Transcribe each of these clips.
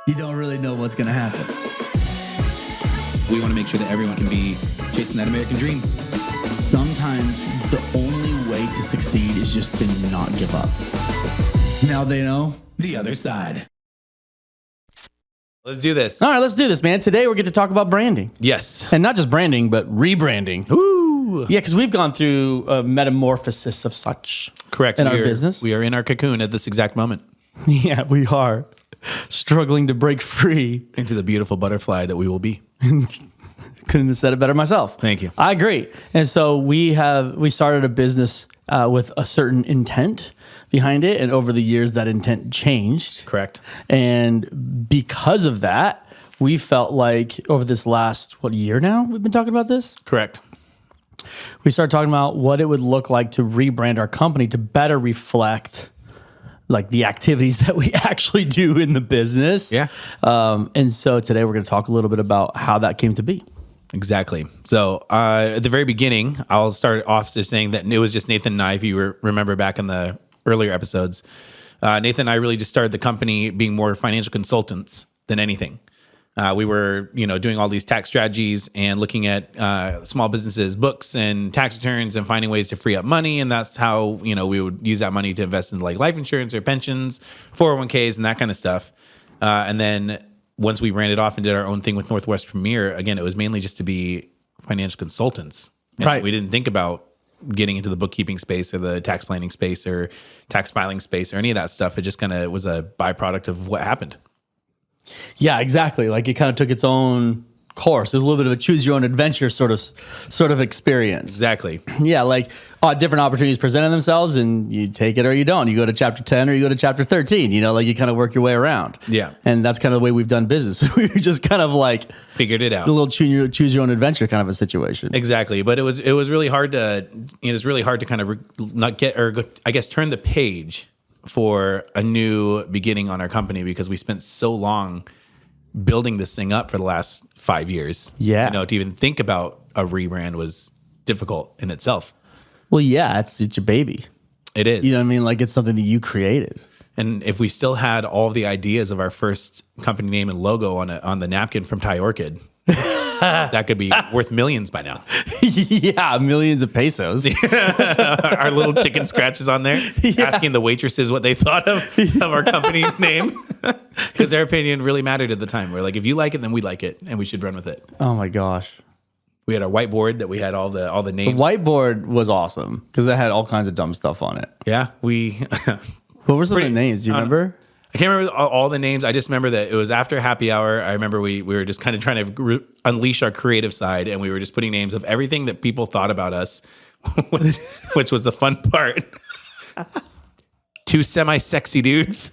you don't really know what's going to happen. We want to make sure that everyone can be chasing that American dream. Sometimes the only way to succeed is just to not give up. Now they know the other side. Let's do this. All right, let's do this, man. Today we're going to talk about branding. Yes. And not just branding, but rebranding. Ooh. Yeah, because we've gone through a metamorphosis of such. Correct. In our business. We are in our cocoon at this exact moment. Yeah, we are struggling to break free. Into the beautiful butterfly that we will be. Couldn't have said it better myself. Thank you. I agree. And so we started a business with a certain intent behind it. And over the years, that intent changed. Correct. And because of that, we felt like over this last, year now we've been talking about this? Correct. We started talking about what it would look like to rebrand our company to better reflect like the activities that we actually do in the business. Yeah. And so today we're going to talk a little bit about how that came to be. Exactly. So at the very beginning, I'll start off just saying that it was just Nathan and I, if you remember back in the earlier episodes, Nathan and I really just started the company being more financial consultants than anything. We were, doing all these tax strategies and looking at small businesses' books and tax returns and finding ways to free up money. And that's how, we would use that money to invest in like life insurance or pensions, 401ks and that kind of stuff. And then once we ran it off and did our own thing with Northwest Premier, again, it was mainly just to be financial consultants. And right. We didn't think about getting into the bookkeeping space or the tax planning space or tax filing space or any of that stuff. It just kind of was a byproduct of what happened. Yeah, exactly. Like it kind of took its own course. It was a little bit of a choose your own adventure sort of experience. Exactly. Yeah, like different opportunities presented themselves and you take it or you don't. You go to chapter 10 or you go to chapter 13, like you kind of work your way around. Yeah. And that's kind of the way we've done business. We just kind of like figured it out. A little choose your own adventure kind of a situation. Exactly. But it was really hard to, kind of not get, or I guess turn the page for a new beginning on our company because we spent so long building this thing up for the last 5 years. Yeah. To even think about a rebrand was difficult in itself. Well, yeah, it's your baby. It is. You know what I mean? Like it's something that you created. And if we still had all of the ideas of our first company name and logo on the napkin from Thai Orchid, that could be worth millions by now. Yeah, millions of pesos. Our little chicken scratches on there, asking the waitresses what they thought of our company name, because their opinion really mattered at the time. We're like, if you like it, then we like it, and we should run with it. Oh my gosh. We had our whiteboard that we had all the names. The whiteboard was awesome because it had all kinds of dumb stuff on it. Yeah, we. What were some of the names? Do you remember? I can't remember all the names. I just remember that it was after happy hour. I remember we were just kind of trying to unleash our creative side, and we were just putting names of everything that people thought about us, which was the fun part. Two semi-sexy dudes.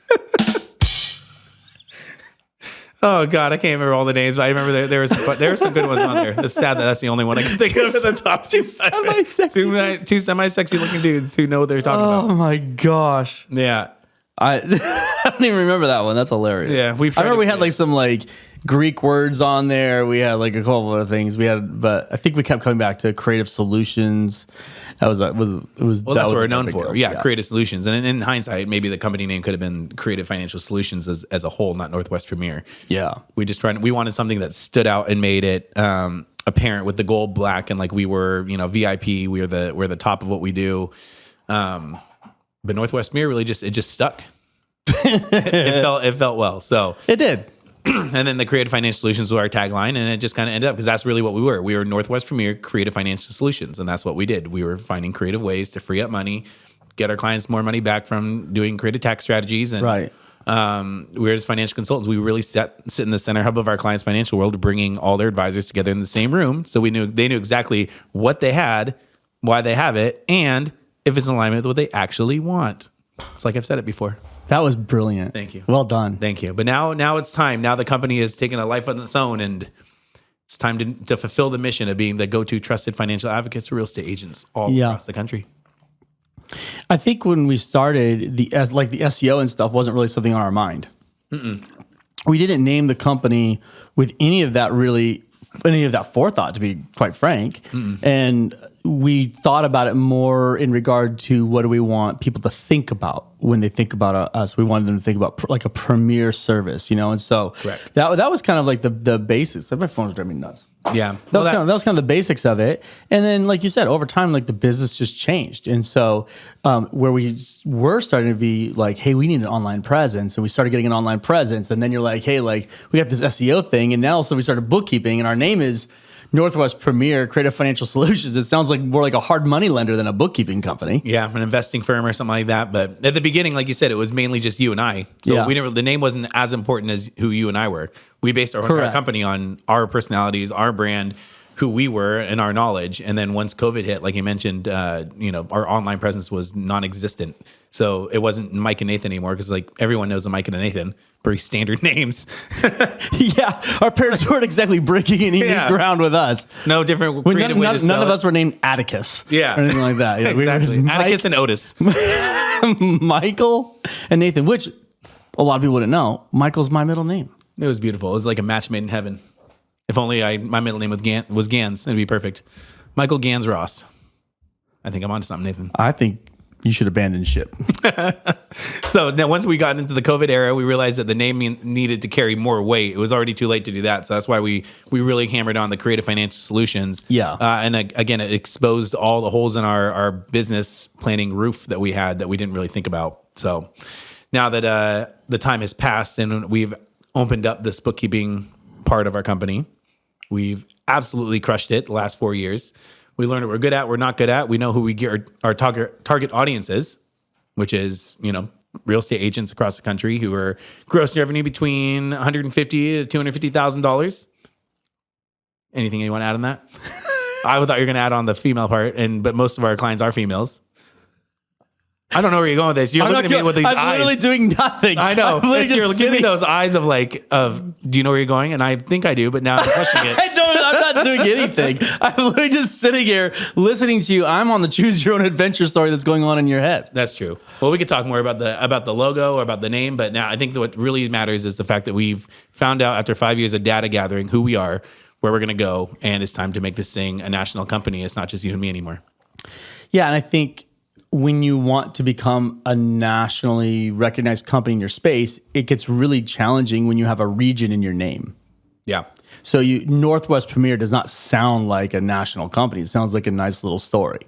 Oh God, I can't remember all the names, but I remember there were some good ones on there. It's sad that that's the only one I can think of at the top. Two semi-sexy looking dudes who know what they're talking about. Oh my gosh. Yeah. I don't even remember that one. That's hilarious. Yeah, I remember we had like some like Greek words on there. We had like a couple of other things. But I think we kept coming back to creative solutions. Well, that's what we're known for. Yeah, creative solutions. And in hindsight, maybe the company name could have been Creative Financial Solutions as a whole, not Northwest Premier. Yeah, we wanted something that stood out and made it apparent with the gold, black, and like we were VIP. We're the top of what we do. But Northwest Premier really just stuck. It felt well. So it did. And then the Creative Financial Solutions was our tagline, and it just kind of ended up because that's really what we were. We were Northwest Premier Creative Financial Solutions, and that's what we did. We were finding creative ways to free up money, get our clients more money back from doing creative tax strategies, and right. We were just financial consultants. We really sit in the center hub of our clients' financial world, bringing all their advisors together in the same room, so they knew exactly what they had, why they have it, and if it's in alignment with what they actually want. It's like I've said it before. That was brilliant. Thank you. Well done. Thank you. But now it's time. Now the company has taken a life on its own, and it's time to fulfill the mission of being the go-to trusted financial advocates for real estate agents all across the country. I think when we started, the SEO and stuff wasn't really something on our mind. We didn't name the company with any of that forethought, to be quite frank. And we thought about it more in regard to what do we want people to think about when they think about us. We wanted them to think about like a premier service, and so Correct. that was kind of like the basics. My phone's driving me nuts. Yeah. That was kind of the basics of it. And then, like you said, over time, like the business just changed. And so where we were starting to be like, hey, we need an online presence. And we started getting an online presence. And then you're like, hey, like we got this SEO thing. And now also we started bookkeeping and our name is Northwest Premier Creative Financial Solutions. It sounds like more like a hard money lender than a bookkeeping company. Yeah, an investing firm or something like that. But at the beginning, like you said, it was mainly just you and I. So the name wasn't as important as who you and I were. We based our company on our personalities, our brand, who we were, and our knowledge. And then once COVID hit, like you mentioned, our online presence was non-existent. So it wasn't Mike and Nathan anymore because like everyone knows a Mike and a Nathan. Pretty standard names. Yeah, our parents weren't exactly breaking any new ground with us. No different. None of us were named Atticus. Yeah, or anything like that. Exactly. Atticus and Otis. Michael and Nathan, which a lot of people wouldn't know. Michael's my middle name. It was beautiful. It was like a match made in heaven. If only my middle name was Ganz, it'd be perfect. Michael Ganz Ross. I think I'm onto something, Nathan. I think you should abandon ship. So now once we got into the COVID era, we realized that the name needed to carry more weight. It was already too late to do that. So that's why we really hammered on the creative financial solutions. Yeah. And again, it exposed all the holes in our business planning roof that we had that we didn't really think about. So now that the time has passed and we've opened up this bookkeeping part of our company, we've absolutely crushed it the last 4 years. We learned what we're good at, we're not good at. We know who we get our target audience is, which is, real estate agents across the country who are gross revenue between $150,000 to $250,000. Anything you want to add on that? I thought you were going to add on the female part, but most of our clients are females. I don't know where you're going with this. You're looking at me with these eyes. I'm literally doing nothing. I know. You're giving me those eyes of do you know where you're going? And I think I do, but now I'm questioning it. I'm not doing anything. I'm literally just sitting here listening to you. I'm on the choose your own adventure story that's going on in your head. That's true. Well, we could talk more about the logo or about the name, but now I think that what really matters is the fact that we've found out after 5 years of data gathering who we are, where we're going to go, and it's time to make this thing a national company. It's not just you and me anymore. Yeah, and I think when you want to become a nationally recognized company in your space, it gets really challenging when you have a region in your name. Yeah. So Northwest Premier does not sound like a national company. It sounds like a nice little story.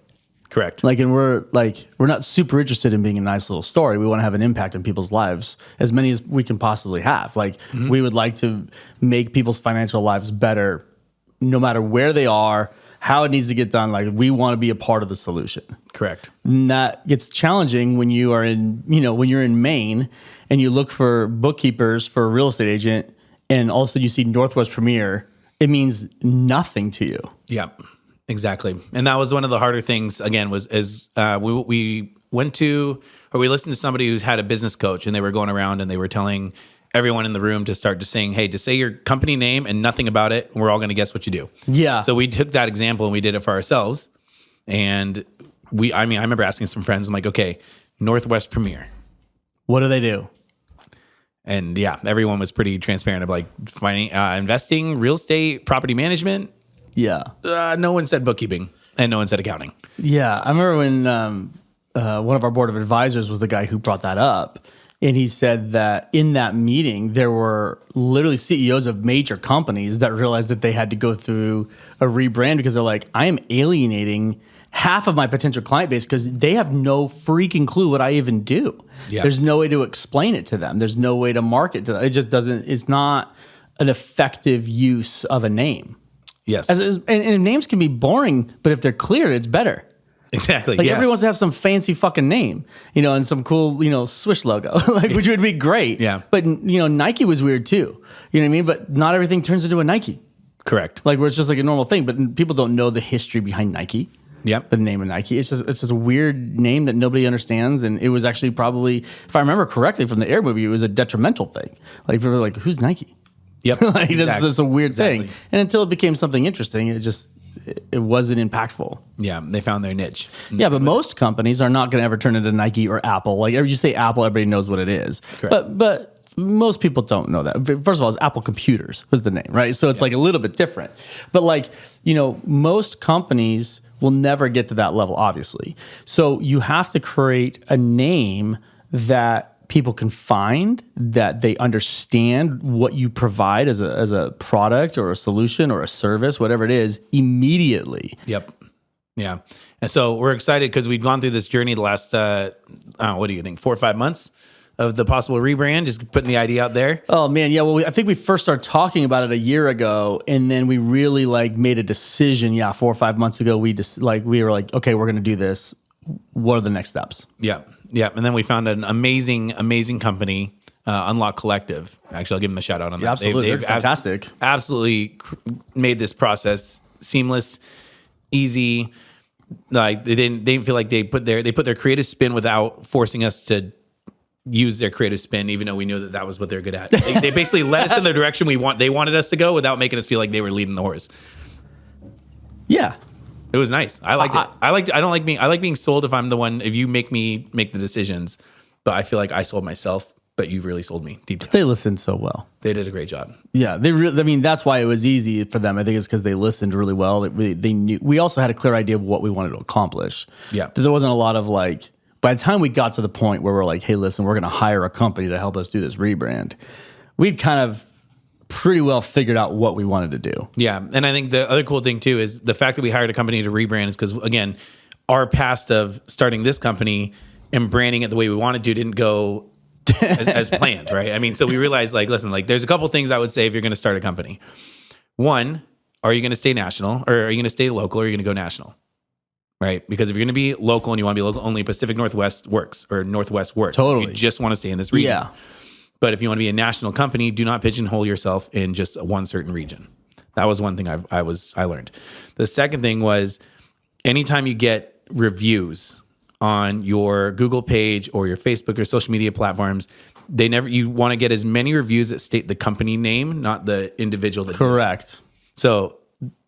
Correct. And we're not super interested in being a nice little story. We want to have an impact on people's lives, as many as we can possibly have. We would like to make people's financial lives better, no matter where they are, how it needs to get done. We want to be a part of the solution. Correct. And that gets challenging when you are when you're in Maine and you look for bookkeepers for a real estate agent, and also you see Northwest Premier. It means nothing to you. Yeah, exactly. And that was one of the harder things. Again, we went to, or we listened to somebody who's had a business coach, and they were going around and they were telling everyone in the room to start just saying, hey, just say your company name and nothing about it, and we're all going to guess what you do. Yeah. So we took that example and we did it for ourselves. And I remember asking some friends, I'm like, okay, Northwest Premier. What do they do? And yeah, everyone was pretty transparent of finding, investing, real estate, property management. Yeah. No one said bookkeeping and no one said accounting. Yeah. I remember when one of our board of advisors was the guy who brought that up. And he said that in that meeting, there were literally CEOs of major companies that realized that they had to go through a rebrand because they're like, I am alienating half of my potential client base because they have no freaking clue what I even do. Yeah. There's no way to explain it to them. There's no way to market to them. It just doesn't, it's not an effective use of a name. Yes. And names can be boring, but if they're clear, it's better. Exactly. Everyone wants to have some fancy fucking name, and some cool, Swish logo, which would be great. Yeah. But, Nike was weird too. You know what I mean? But not everything turns into a Nike. Correct. Where it's just like a normal thing, but people don't know the history behind Nike. Yep. The name of Nike. It's just a weird name that nobody understands. And it was actually probably, if I remember correctly from the Air movie, it was a detrimental thing. People were like, who's Nike? Yep. That's just a weird thing. And until it became something interesting, it wasn't impactful. Yeah, they found their niche. Yeah, but most companies are not going to ever turn into Nike or Apple. You say Apple, everybody knows what it is. Correct. But most people don't know that. First of all, it's Apple Computers was the name, right? So it's a little bit different. But most companies We'll never get to that level, obviously. So you have to create a name that people can find, that they understand what you provide as a product or a solution or a service, whatever it is, immediately. Yep. Yeah. And so we're excited because we've gone through this journey the last, what do you think, 4 or 5 months of the possible rebrand, just putting the idea out there. Oh man, yeah. Well, I think we first started talking about it a year ago, and then we really made a decision. Yeah, 4 or 5 months ago, we were like, okay, we're going to do this. What are the next steps? Yeah. Yeah. And then we found an amazing company, Unlock Collective. Actually, I'll give them a shout out on that. Yeah, absolutely. They're fantastic. Absolutely made this process seamless, easy. Like they didn't feel like they put their creative spin without forcing us to use their creative spin, even though we knew that was what they're good at. They basically led us in the direction they wanted us to go without making us feel like they were leading the horse. Yeah. It was nice. I liked it. I like being sold if you make me make the decisions, but I feel like I sold myself, but you really sold me deep down. They listened so well. They did a great job. Yeah, that's why it was easy for them. I think it's because they listened really well. They knew. We also had a clear idea of what we wanted to accomplish. Yeah. There wasn't a lot of by the time we got to the point where we're like, hey, listen, we're going to hire a company to help us do this rebrand, we'd kind of pretty well figured out what we wanted to do. Yeah. And I think the other cool thing too is the fact that we hired a company to rebrand is because, again, our past of starting this company and branding it the way we wanted to didn't go as planned, right? I mean, so we realized listen, there's a couple things I would say if you're going to start a company. One, are you going to stay national, or are you going to stay local, or are you going to go national? Right? Because if you're going to be local and you want to be local, only Pacific Northwest works, or Northwest works. Totally. You just want to stay in this region. Yeah. But if you want to be a national company, do not pigeonhole yourself in just one certain region. That was one thing I learned. The second thing was, anytime you get reviews on your Google page or your Facebook or social media platforms, you want to get as many reviews that state the company name, not the individual. Correct. So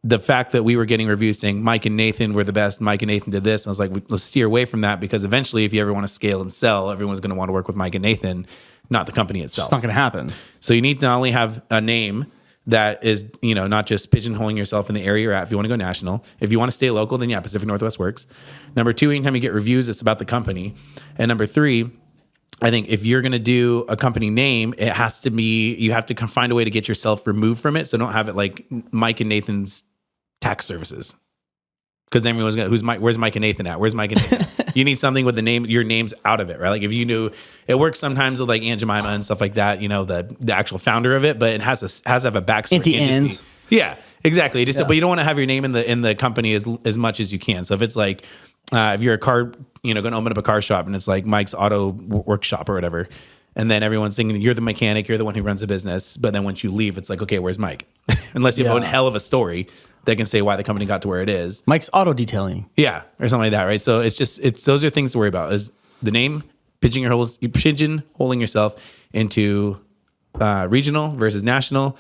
the fact that we were getting reviews saying Mike and Nathan were the best, Mike and Nathan did this, I was like, let's steer away from that, because eventually if you ever want to scale and sell, everyone's going to want to work with Mike and Nathan, not the company itself. It's not going to happen. So you need to not only have a name that is, not just pigeonholing yourself in the area you're at. If you want to go national, if you want to stay local, then yeah, Pacific Northwest works. Number two, anytime you get reviews, it's about the company. And number three, I think if you're going to do a company name, it has to be, you have to find a way to get yourself removed from it. So don't have it like Mike and Nathan's Tax Services. Because then everyone's going, where's Mike and Nathan at? Where's Mike and Nathan? You need something with your name's out of it, right? Like if you knew, it works sometimes with like Aunt Jemima and stuff like that, the actual founder of it, but it has to have a backstory. Auntie Anne's. Yeah, exactly. But you don't want to have your name in the company as much as you can. So if it's like, if you're a car, going to open up a car shop and it's like Mike's Auto Workshop or whatever, and then everyone's thinking you're the mechanic, you're the one who runs the business. But then once you leave, it's like, okay, where's Mike? Unless you have a hell of a story that can say why the company got to where it is. Mike's Auto Detailing. Yeah, or something like that, right? So those are things to worry about, is the name, pigeonholing yourself into regional versus national,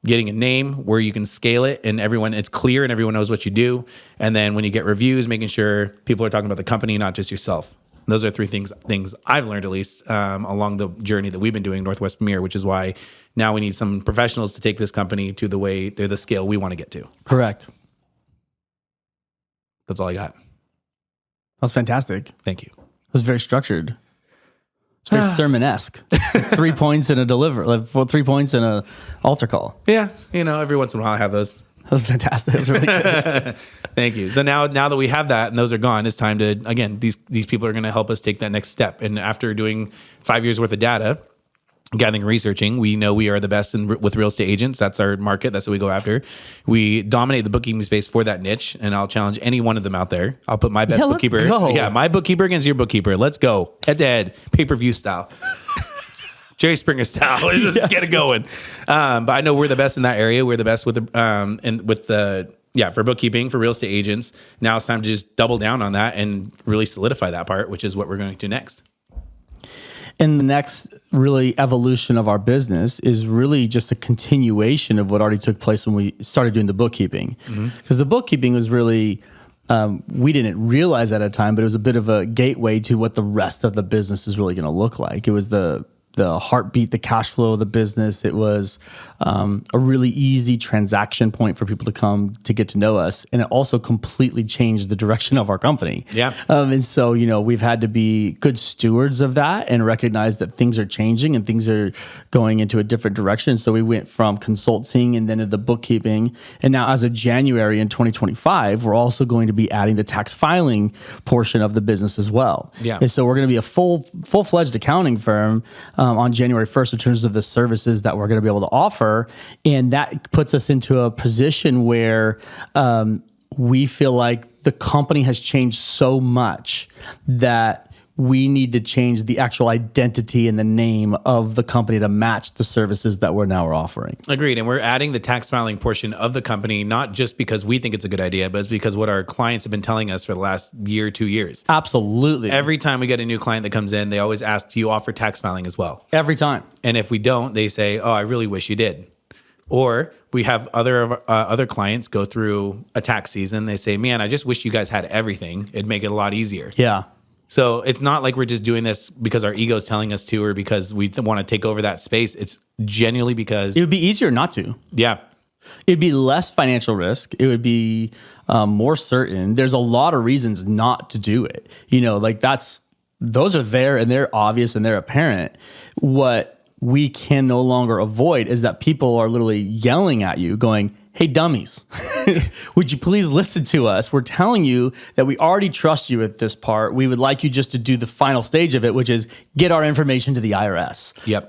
getting a name where you can scale it and it's clear and everyone knows what you do. And then when you get reviews, making sure people are talking about the company, not just yourself. Those are three things I've learned, at least along the journey that we've been doing Northwest Premier, which is why now we need some professionals to take this company to the scale we want to get to. Correct. That's all I got. That was fantastic. Thank you. It was very structured. It's very sermon-esque. 3 points in a 3 points in a altar call. Yeah, every once in a while I have those. That was fantastic. That was really good. Thank you. So now that we have that and those are gone, it's time to, again, these people are going to help us take that next step. And after doing 5 years worth of data, gathering and researching, we know we are the best with real estate agents. That's our market. That's what we go after. We dominate the bookkeeping space for that niche, and I'll challenge any one of them out there. I'll put my best bookkeeper. Let's go. Yeah, my bookkeeper against your bookkeeper. Let's go. Head to head, pay-per-view style. Jerry Springer style. Let's just get it going. But I know we're the best in that area. We're the best with for bookkeeping, for real estate agents. Now it's time to just double down on that and really solidify that part, which is what we're going to do next. And the next really evolution of our business is really just a continuation of what already took place when we started doing the bookkeeping. Because the bookkeeping was really, we didn't realize at a time, but it was a bit of a gateway to what the rest of the business is really going to look like. It was the the heartbeat, the cash flow of the business. It was a really easy transaction point for people to come to get to know us. And it also completely changed the direction of our company. Yeah. And so, we've had to be good stewards of that and recognize that things are changing and things are going into a different direction. So we went from consulting and then into the bookkeeping. And now as of January in 2025, we're also going to be adding the tax filing portion of the business as well. Yeah. And so we're going to be a full-fledged accounting firm on January 1st in terms of the services that we're going to be able to offer. And that puts us into a position where we feel like the company has changed so much that we need to change the actual identity and the name of the company to match the services that we're now offering. Agreed. And we're adding the tax filing portion of the company, not just because we think it's a good idea, but it's because what our clients have been telling us for the last year, 2 years. Absolutely. Every time we get a new client that comes in, they always ask, do you offer tax filing as well? Every time. And if we don't, they say, oh, I really wish you did. Or we have other clients go through a tax season. They say, man, I just wish you guys had everything. It'd make it a lot easier. Yeah. So it's not like we're just doing this because our ego is telling us to or because we want to take over that space. It's genuinely because... It would be easier not to. Yeah. It'd be less financial risk. It would be more certain. There's a lot of reasons not to do it. Those are there and they're obvious and they're apparent. What we can no longer avoid is that people are literally yelling at you going, hey, dummies, would you please listen to us? We're telling you that we already trust you at this part. We would like you just to do the final stage of it, which is get our information to the IRS. Yep.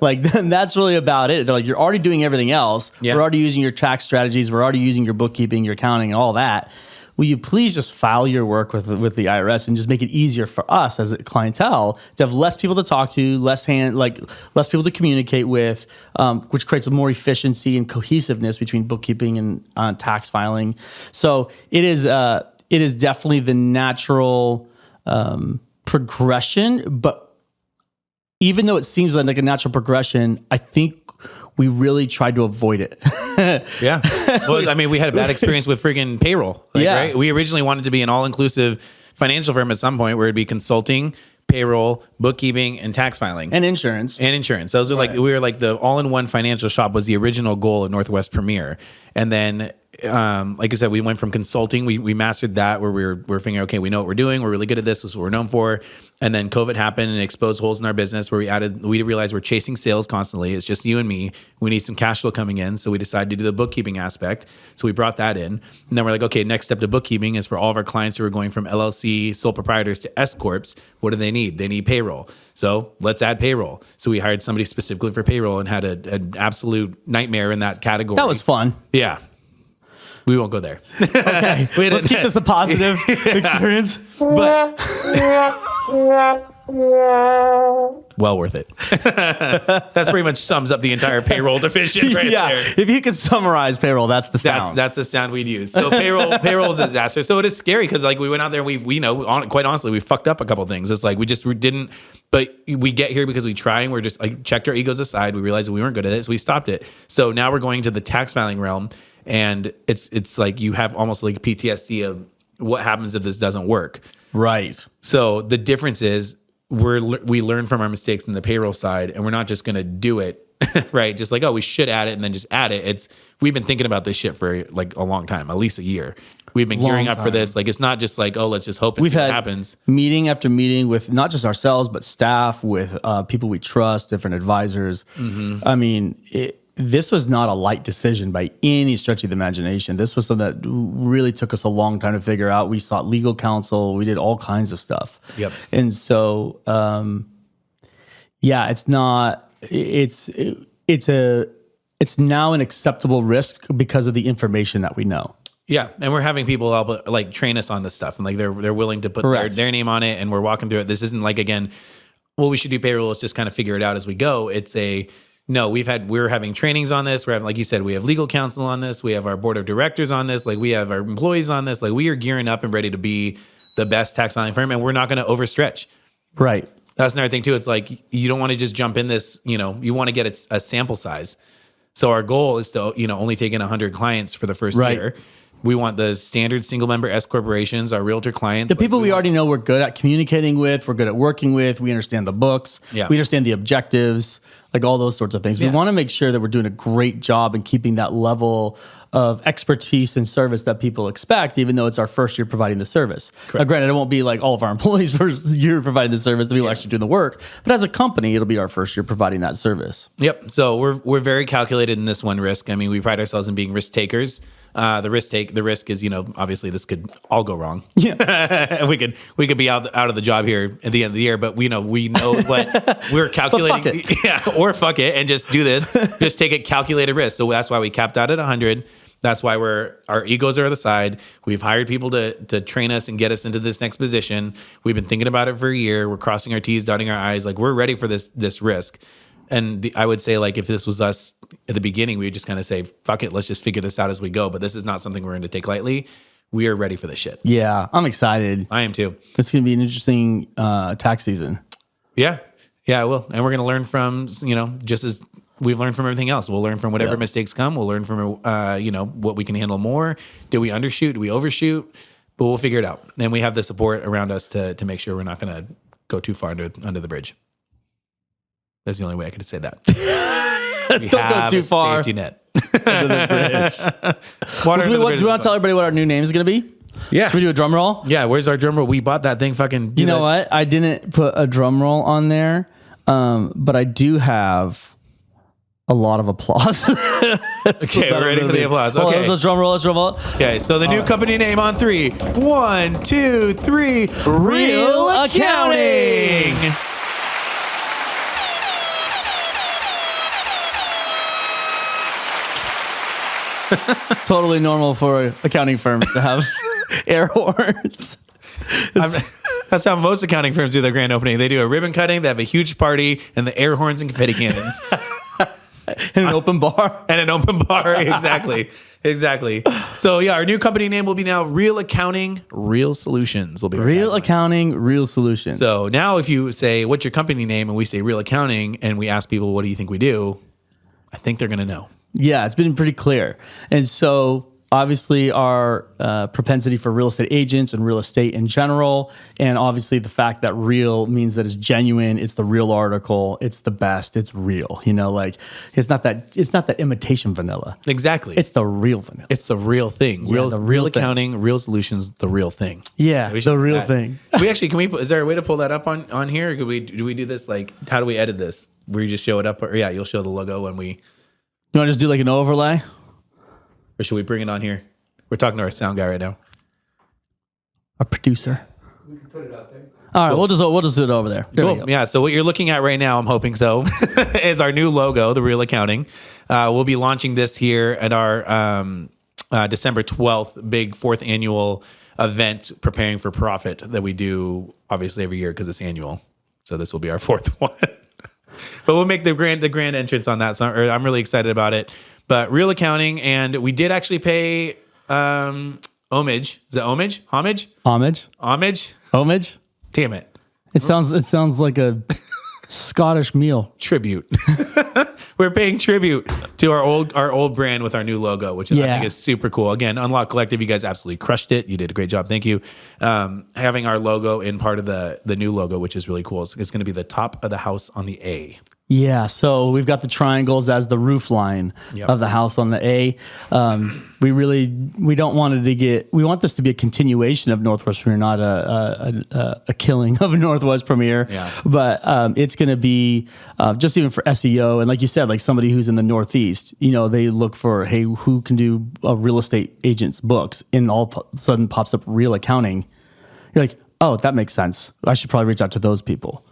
That's really about it. They're like, you're already doing everything else. Yep. We're already using your tax strategies. We're already using your bookkeeping, your accounting, and all that. Will you please just file your work with the IRS and just make it easier for us as a clientele to have less people to talk to, less people to communicate with, which creates a more efficiency and cohesiveness between bookkeeping and tax filing. So it is definitely the natural progression. But even though it seems like a natural progression, I think we really tried to avoid it. Yeah. Well, I mean, we had a bad experience with friggin' payroll. Right? We originally wanted to be an all-inclusive financial firm at some point where it'd be consulting, payroll, bookkeeping, and tax filing. And insurance. Those are we were like the all-in-one financial shop was the original goal of Northwest Premier. And then, like I said, we went from consulting. We mastered that where we're figuring, okay, we know what we're doing. We're really good at this. This is what we're known for. And then COVID happened and exposed holes in our business where we realized we're chasing sales constantly. It's just you and me. We need some cash flow coming in. So we decided to do the bookkeeping aspect. So we brought that in. And then we're like, okay, next step to bookkeeping is for all of our clients who are going from LLC sole proprietors to S Corps. What do they need? They need payroll. So let's add payroll. So we hired somebody specifically for payroll and had an absolute nightmare in that category. That was fun. Yeah. We won't go there. Okay. Let's keep this a positive experience. But well worth it. That's pretty much sums up the entire payroll division right there. If you could summarize payroll, that's the sound. That's the sound we'd use. So payroll is a disaster. So it is scary because we went out there and quite honestly, we fucked up a couple of things. It's like we didn't, but we get here because we try and we're just checked our egos aside. We realized that we weren't good at it. So we stopped it. So now we're going to the tax filing realm. And it's like you have almost like PTSD of what happens if this doesn't work. Right. So the difference is we learn from our mistakes in the payroll side, and we're not just going to do it, right? Just like, oh, we should add it and then just add it. We've been thinking about this shit for like a long time, at least a year. We've been gearing up for this. Like, it's not just like, oh, let's just hope it happens. Meeting after meeting with not just ourselves, but staff, with people we trust, different advisors. Mm-hmm. I mean, this was not a light decision by any stretch of the imagination. This was something that really took us a long time to figure out. We sought legal counsel. We did all kinds of stuff. Yep. And so, it's not. It's now an acceptable risk because of the information that we know. Yeah, and we're having people help train us on this stuff, and they're willing to put their name on it, and we're walking through it. This isn't like, again, well, we should do payroll. Let's just kind of figure it out as we go. No, we're having trainings on this. We're having, like you said, we have legal counsel on this. We have our board of directors on this. We have our employees on this. We are gearing up and ready to be the best tax filing firm, and we're not going to overstretch. Right. That's another thing too. It's like, you don't want to just jump in this, you want to get a sample size. So our goal is to, only take in 100 clients for the first year. We want the standard single member S corporations, our realtor clients. The people we already know we're good at communicating with, we're good at working with, we understand the books, we understand the objectives, like all those sorts of things. We want to make sure that we're doing a great job in keeping that level of expertise and service that people expect, even though it's our first year providing the service. Now, granted, it won't be like all of our employees' first year providing the service, the people actually doing the work, but as a company, it'll be our first year providing that service. Yep. So we're very calculated in this one risk. I mean, we pride ourselves in being risk takers. The risk is, obviously this could all go wrong. Yeah. we could be out of the job here at the end of the year, but we know what we're calculating. Or fuck it and just do this. Just take a calculated risk. So that's why we capped out at 100. That's why our egos are on the side. We've hired people to train us and get us into this next position. We've been thinking about it for a year. We're crossing our T's, dotting our I's. Like, we're ready for this risk. And I would say, like, if this was us at the beginning, we would just kind of say, fuck it, let's just figure this out as we go. But this is not something we're going to take lightly. We are ready for this shit. Yeah, I'm excited. I am too. It's going to be an interesting tax season. Yeah, I will. And we're going to learn from, just as we've learned from everything else. We'll learn from whatever mistakes come. We'll learn from, what we can handle more. Did we undershoot? Did we overshoot? But we'll figure it out. And we have the support around us to make sure we're not going to go too far under the bridge. That's the only way I could say that. Don't go too far. Safety net. Under the bridge. Do you want to tell everybody what our new name is going to be? Yeah. Should we do a drum roll? Yeah. Where's our drum roll? We bought that thing fucking. You know what? I didn't put a drum roll on there, but I do have a lot of applause. Okay, we're ready for the applause. Okay. Let's drum roll. Okay, so the new company name on 3. 1, 2, 3. Real Accounting. Totally normal for accounting firms to have air horns. That's how most accounting firms do their grand opening. They do a ribbon cutting, they have a huge party, and the air horns and confetti cannons. And an open bar. Exactly. So yeah, our new company name will be now Real Accounting, Real Solutions. Will be Real Accounting, Real Solutions. So now if you say, what's your company name? And we say Real Accounting, and we ask people, what do you think we do? I think they're going to know. Yeah, it's been pretty clear. And so obviously our propensity for real estate agents and real estate in general, and obviously the fact that real means that it's genuine, it's the real article, it's the best, it's real. Like it's not that imitation vanilla. Exactly. It's the real vanilla. It's the real thing. Yeah, the real thing. Accounting, Real Solutions, the real thing. Yeah, the real thing. Is there a way to pull that up on here? Or do we do this, like, how do we edit this? Where you just show it up? Or you'll show the logo when we... You want to just do like an overlay? Or should we bring it on here? We're talking to our sound guy right now. Our producer. We can put it out there. All right, we'll just do it over there. Cool. Yeah, so what you're looking at right now, I'm hoping so, is our new logo, the Real Accounting. We'll be launching this here at our December 12th big 4th annual event, Preparing for Profit, that we do obviously every year because it's annual. So this will be our 4th one. But we'll make the grand entrance on that. So I'm really excited about it. But Real Accounting, and we did actually pay homage. Is it homage? Homage? Homage? Homage? Homage? Damn it. It sounds like a Scottish meal. Tribute. We're paying tribute to our old brand with our new logo, which I think is super cool. Again, Unlock Collective, you guys absolutely crushed it. You did a great job. Thank you. Having our logo in part of the new logo, which is really cool. It's going to be the top of the house on the A. Yeah, so we've got the triangles as the roof line of the house on the A. We don't want it to get. We want this to be a continuation of Northwest Premier, not a killing of Northwest Premier. Yeah. But it's going to be just even for SEO, and like you said, like somebody who's in the Northeast, they look for, hey, who can do real estate agents books, and all of a sudden pops up Real Accounting. You're like, oh, that makes sense. I should probably reach out to those people.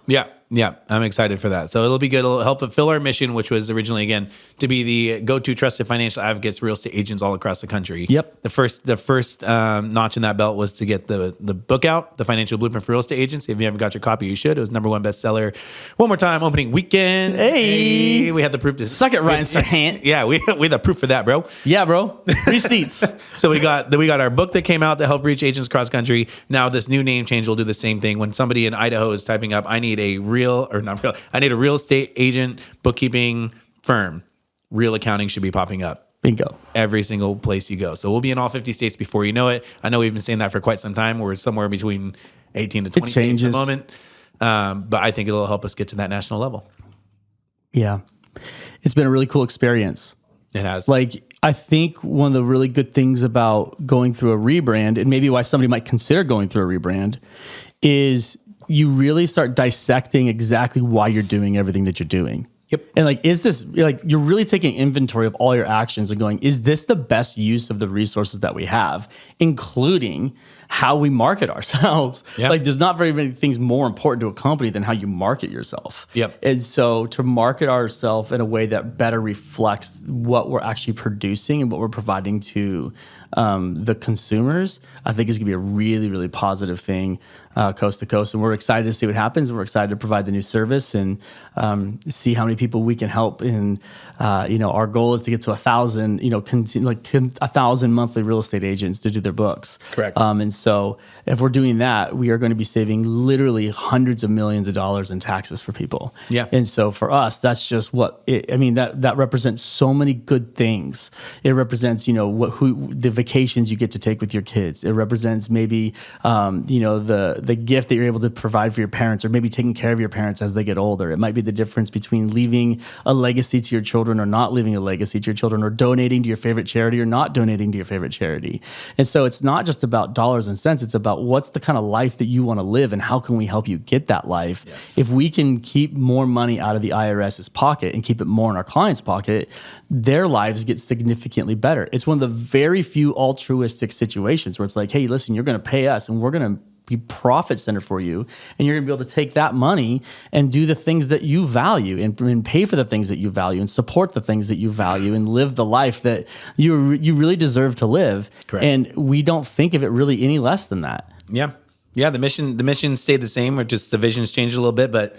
Yeah, I'm excited for that. So it'll be good. It'll help fulfill our mission, which was originally, again, to be the go-to trusted financial advocates for real estate agents all across the country. Yep. The first notch in that belt was to get the book out, The Financial Blueprint for Real Estate Agents. If you haven't got your copy, you should. It was #1 bestseller. One more time, opening weekend. Hey. We had the proof to... Suck it, Ryan Serhant. Yeah, we had the proof for that, bro. Yeah, bro. Receipts. So we got our book that came out to help reach agents across country. Now this new name change will do the same thing. When somebody in Idaho is typing up, I need a real estate agent bookkeeping firm, Real Accounting should be popping up. Bingo. every single place you go. So we'll be in all 50 states before you know it. I know we've been saying that for quite some time. We're somewhere between 18 to 20 states at the moment. But I think it'll help us get to that national level. Yeah. It's been a really cool experience. It has. Like, I think one of the really good things about going through a rebrand, and maybe why somebody might consider going through a rebrand, is you really start dissecting exactly why you're doing everything that you're doing. Yep. And like, is this, like, you're really taking inventory of all your actions and going, is this the best use of the resources that we have, including how we market ourselves? Yep. Like, there's not very many things more important to a company than how you market yourself. Yep. And so to market ourselves in a way that better reflects what we're actually producing and what we're providing to the consumers, I think is going to be a really, really positive thing coast to coast. And we're excited to see what happens. We're excited to provide the new service and see how many people we can help. And, our goal is to get to 1,000, 1,000 monthly real estate agents to do their books. Correct. And so if we're doing that, we are going to be saving literally hundreds of millions of dollars in taxes for people. Yeah. And so for us, that's just that represents so many good things. It represents, the vacations you get to take with your kids. It represents maybe, the gift that you're able to provide for your parents, or maybe taking care of your parents as they get older. It might be the difference between leaving a legacy to your children or not leaving a legacy to your children, or donating to your favorite charity or not donating to your favorite charity. And so it's not just about dollars and cents. It's about what's the kind of life that you want to live and how can we help you get that life. Yes. If we can keep more money out of the IRS's pocket and keep it more in our clients' pocket, their lives get significantly better. It's one of the very few altruistic situations where it's like, hey, listen, you're going to pay us and we're going to be profit center for you, and you're gonna be able to take that money and do the things that you value and pay for the things that you value and support the things that you value and live the life that you really deserve to live. Correct. And we don't think of it really any less than that. Yeah. The mission stayed the same, or just the vision's changed a little bit. But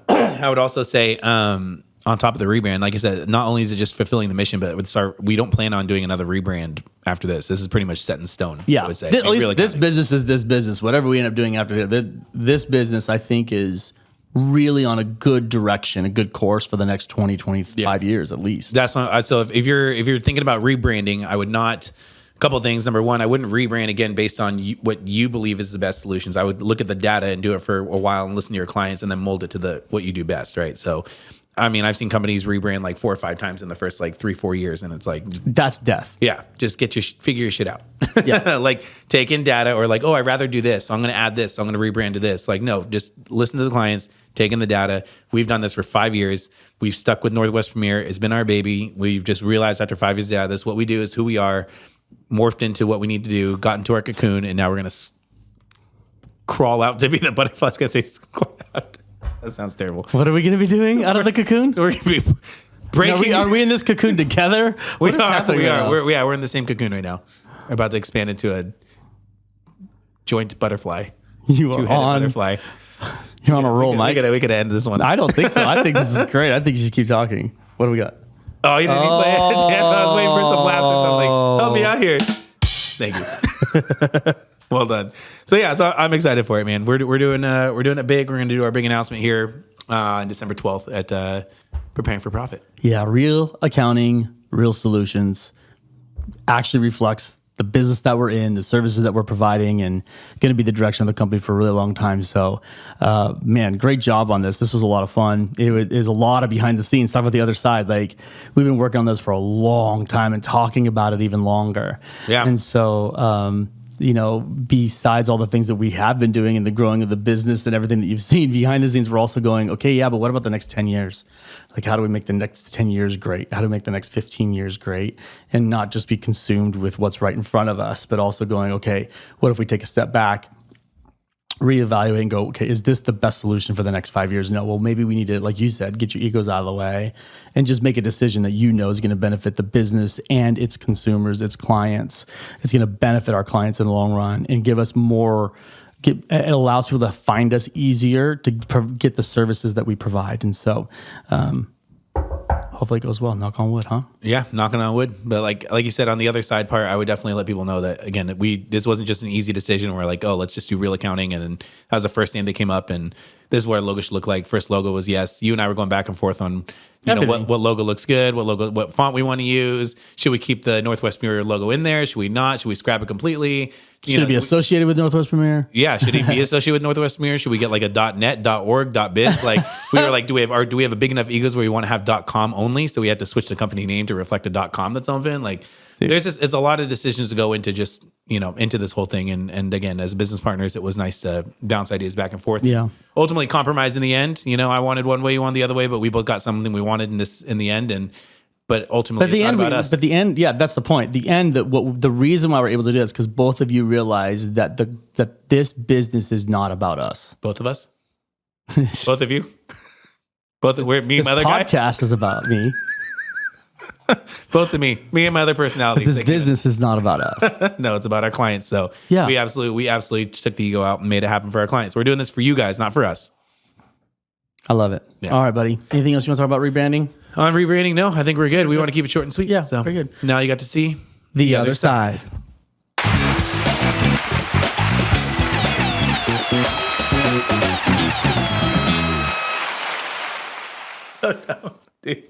I would also say, on top of the rebrand, like I said, not only is it just fulfilling the mission, but we don't plan on doing another rebrand after this. This is pretty much set in stone. Yeah, I would say. at least really this business is this business. Whatever we end up doing after this business, I think, is really on a good direction, a good course for the next 20, 25 years at least. That's what. So if you're thinking about rebranding, I would not. A couple of things. Number one, I wouldn't rebrand again based on what you believe is the best solutions. I would look at the data and do it for a while and listen to your clients and then mold it to what you do best, right? So, I mean, I've seen companies rebrand like 4 or 5 times in the first like 3-4 years, and it's like that's death. Yeah, just figure your shit out. Yeah. Like take in data, or like, oh, I'd rather do this, so I'm going to add this, so I'm going to rebrand to this. Like, no, just listen to the clients, take in the data. We've done this for 5 years. We've stuck with Northwest Premier. It's been our baby. We've just realized after 5 years, this is what we do, is who we are. Morphed into what we need to do, got into our cocoon, and now we're going to crawl out to be the butterfly. I was going to say squat out. That sounds terrible. What are we going to be doing out of the cocoon? We're going to be breaking. Are we in this cocoon together? We are. We're in the same cocoon right now. We're about to expand into a joint butterfly. You are Two-headed on. butterfly. You're on a roll, Mike. We could end this one. I don't think so. I think this is great. I think you should keep talking. What do we got? Oh, you didn't even play it? Damn, I was waiting for some laughs or something. Help me out here. Thank you. Well done. So I'm excited for it, man. We're doing it big. We're going to do our big announcement here on December 12th at Preparing for Profit. Yeah, real accounting, real solutions actually reflects the business that we're in, the services that we're providing, and going to be the direction of the company for a really long time. So, man, great job on this. This was a lot of fun. It is a lot of behind the scenes stuff with the other side. Like, we've been working on this for a long time and talking about it even longer. Yeah. And so, besides all the things that we have been doing and the growing of the business and everything that you've seen behind the scenes, we're also going, okay, yeah, but what about the next 10 years? Like, how do we make the next 10 years great? How do we make the next 15 years great? And not just be consumed with what's right in front of us, but also going, okay, what if we take a step back, reevaluate and go, okay, is this the best solution for the next 5 years? No, well, maybe we need to, like you said, get your egos out of the way and just make a decision that you know is going to benefit the business and its consumers, its clients. It's going to benefit our clients in the long run and give us more. It allows people to find us easier to get the services that we provide. And so hopefully it goes well. Knock on wood, huh? Yeah, knocking on wood. But like you said, on the other side part, I would definitely let people know that, again, this wasn't just an easy decision where like, oh, let's just do real accounting. And then that was the first thing that came up. And this is what our logo should look like. First logo was yes. You and I were going back and forth on what logo looks good, what font we want to use. Should we keep the Northwest Premier logo in there? Should we not? Should we scrap it completely? Should it be associated with Northwest Premier? Yeah, should it be associated with Northwest Premier? Should we get like a .net, .org, .biz? Like we were like, do we have a big enough egos where we want to have .com only? So we had to switch the company name to reflect a .com that's open. Like it's a lot of decisions to go into just into this whole thing. And again, as business partners, it was nice to bounce ideas back and forth. Yeah. Ultimately compromise in the end. I wanted one way, you wanted the other way, but we both got something we wanted in the end. But ultimately, it's not about us. But the end, yeah, that's the point. The end, the reason why we're able to do this is because both of you realize that that this business is not about us. Both of us, both of you, me and my other guy. This podcast is about me. Both of me and my other personality. This business is not about us. No, it's about our clients. So yeah, we absolutely took the ego out and made it happen for our clients. We're doing this for you guys, not for us. I love it. Yeah. All right, buddy. Anything else you want to talk about rebranding? On rebranding, no. I think we're good. We want to keep it short and sweet. Yeah, so very good. Now you got to see the other side. So dumb, dude.